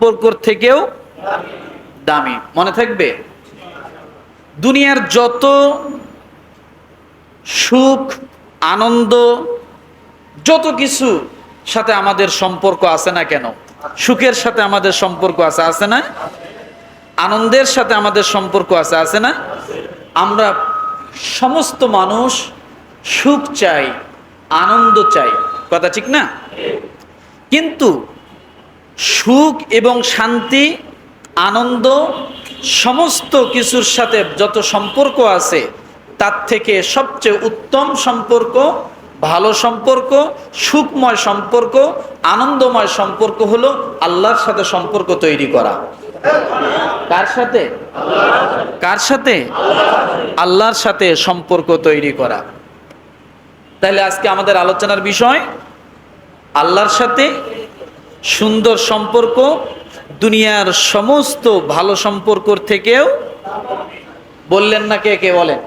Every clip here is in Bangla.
সম্পর্কর থেকেও দামি। মনে থাকবে, দুনিয়ার যত সুখ আনন্দ যত কিছু সাথে আমাদের সম্পর্ক আছে না কেন, সুখের সাথে আমাদের সম্পর্ক আছে না, আনন্দের সাথে আমাদের সম্পর্ক আছে না, আমরা সমস্ত মানুষ সুখ চাই, আনন্দ চাই, কথা ঠিক না? কিন্তু সুখ এবং শান্তি, আনন্দ সমস্ত কিছুর সাথে যত সম্পর্ক আছে তার থেকে সবচেয়ে উত্তম সম্পর্ক, ভালো সম্পর্ক, সুখময় সম্পর্ক, আনন্দময় সম্পর্ক হলো আল্লাহর সাথে সম্পর্ক তৈরি করা। কার সাথে? কার সাথে? আল্লাহর সাথে সম্পর্ক তৈরি করা। তাহলে আজকে আমাদের আলোচনার বিষয় আল্লাহর সাথে সুন্দর সম্পর্ক, দুনিয়ার সমস্ত ভালো সম্পর্কর থেকেও। বললেন না? কে কে বলেন?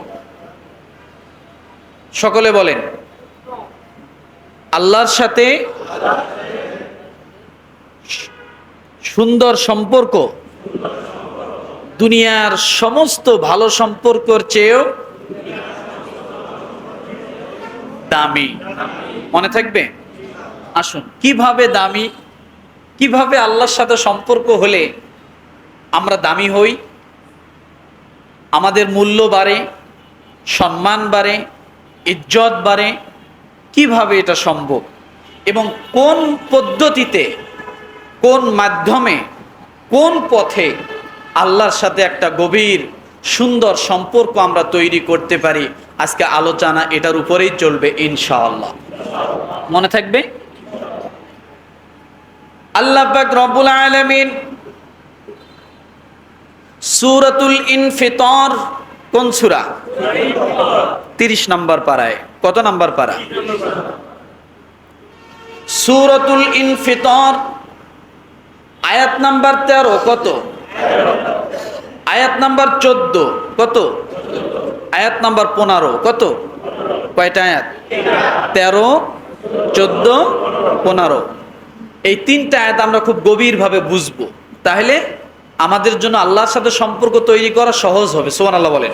সকলে বলেন। আল্লাহর সাথে সুন্দর সম্পর্ক দুনিয়ার সমস্ত ভালো সম্পর্কের চেয়েও দামি। মনে থাকবে? আসুন, কিভাবে দামি, কিভাবে আল্লাহর সাথে সম্পর্ক হলে আমরা দামি হই, আমাদের মূল্য বাড়ে, সম্মান বাড়ে, ইজ্জত বাড়ে, কিভাবে এটা সম্ভব এবং কোন পদ্ধতিতে, কোন মাধ্যমে, কোন পথে আল্লাহর সাথে একটা গভীর সুন্দর সম্পর্ক আমরা তৈরি করতে পারি, আজকে আলোচনা এটার উপরেই চলবে ইনশাআল্লাহ। মনে থাকবে? আল্লাহ পাক রব্বুল আলামিন সূরাতুল ইনফিতার, কোন সূরা? 30 নম্বর পারায়। কত নম্বর পারা? সূরাতুল ইনফিতার আয়াত নাম্বার 13। কত? আয়াত নাম্বার 14। কত? আয়াত নাম্বার 15। কত? কয়টা আয়াত? 13, 14, 15। এই 3টা আয়াত আমরা খুব গভীরভাবে বুঝবো, তাহলে আমাদের জন্য আল্লাহর সাথে সম্পর্ক তৈরি করা সহজ হবে। সুবহানাল্লাহ বলেন।